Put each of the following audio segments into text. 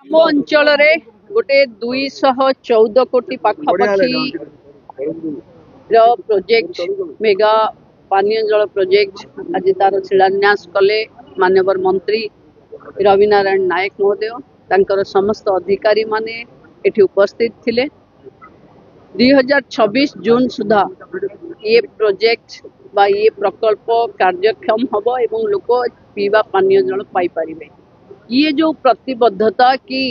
ଆମ ଅଞ୍ଚଳରେ ଗୋଟେ 214 କୋଟି ପାଖାପାଖି ପ୍ରୋଜେକ୍ଟ ମେଗା ପାନୀୟ ଜଳ ପ୍ରୋଜେକ୍ଟ ଆଜି ତାର ଶିଳାନ୍ୟାସ କଲେ ମାନ୍ୟବର ମନ୍ତ୍ରୀ ରବି ନାରାयण नायक महोदय तांकर समस्त अधिकारी माने एठी उपस्थित थिले 2026 जून सुधा ये प्रोजेक्ट बा ये प्रकल्प कार्यक्षम हबो एवं लोक पीवा पानीय जल पाई परिबे। ये जो प्रतिबद्धता की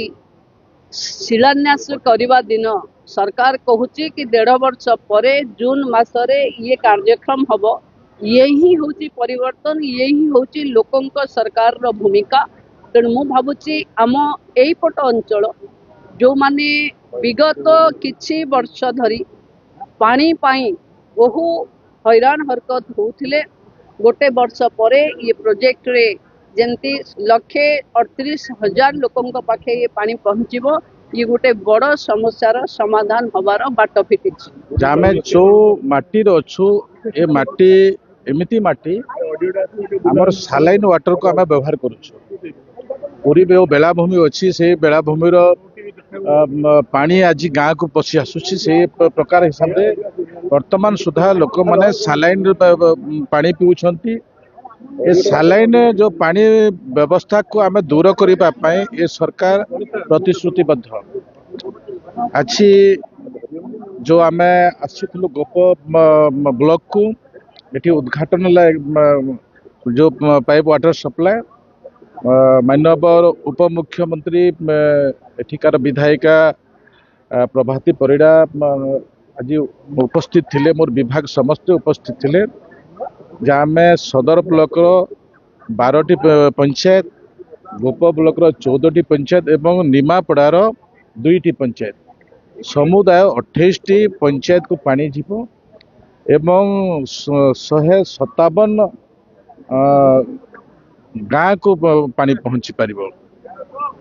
शिलान्यास करवा दिन सरकार कहूची कि 1.5 वर्ष परे जून मासरे ये कार्यक्रम हब ये ही होची परिवर्तन ये ही होची लोकंक सरकार रो भूमिका। तेणु मु भावुची आम एपट अंचल जो माने विगत किछि वर्ष धरी पानी पाई बहु हैरान हरकत होउथिले गोटे वर्ष परे ये प्रोजेक्ट रे जेंती 138,000 लोकंक पाखे ये पानी पहुंचीबो ये गोटे बड़ समस्यार समाधान हबार बाट फिटिछि। आमे जो माटी रो छु ए माटी एमिति माटी हमर सालाइन वाटर को आमे व्यवहार करूछु। पूरी बेलाभूमि अच्छी से बेलाभूमि पानी आज गाँव को पशि आसुची से प्रकार हिसाब से वर्तमान सुधा लोक मैंने सालाइन पानी पीउछंती। ए सालाइन जो पानी व्यवस्था को आमे दूर करने ये सरकार प्रतिश्रुतिबद्ध अच्छी। जो आमे आसिथिलु गोप ब्लॉक को एटी उद्घाटन जो पाइप वाटर सप्लाई माननीय उपमुख्यमंत्री एठिकार विधायिका प्रभाती परिड़ा आज उपस्थित थिले। मोर विभाग समस्त उपस्थित थिले जहाँ में सदर ब्लॉक 12टी पंचायत गोप ब्लॉक 14टी पंचायत एवं निमापड़ार 2टी पंचायत समुदाय 28टी पंचायत को पानी जीव एवं 157 गाँ को पानी पहुँची पार।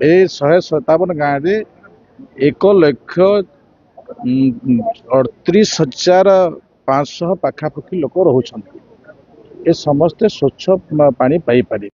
ए 157 गाँव रे 1,38,500 पाखापाखि लोक रोचंती। ए समस्ते स्वच्छ पानी पाई पारि।